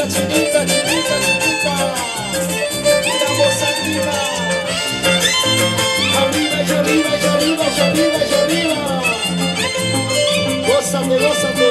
chinita, chinita, chinita, chinita. Tiramos arriba. Arriba y arriba y arriba y arriba y arriba. Gózate, gózate.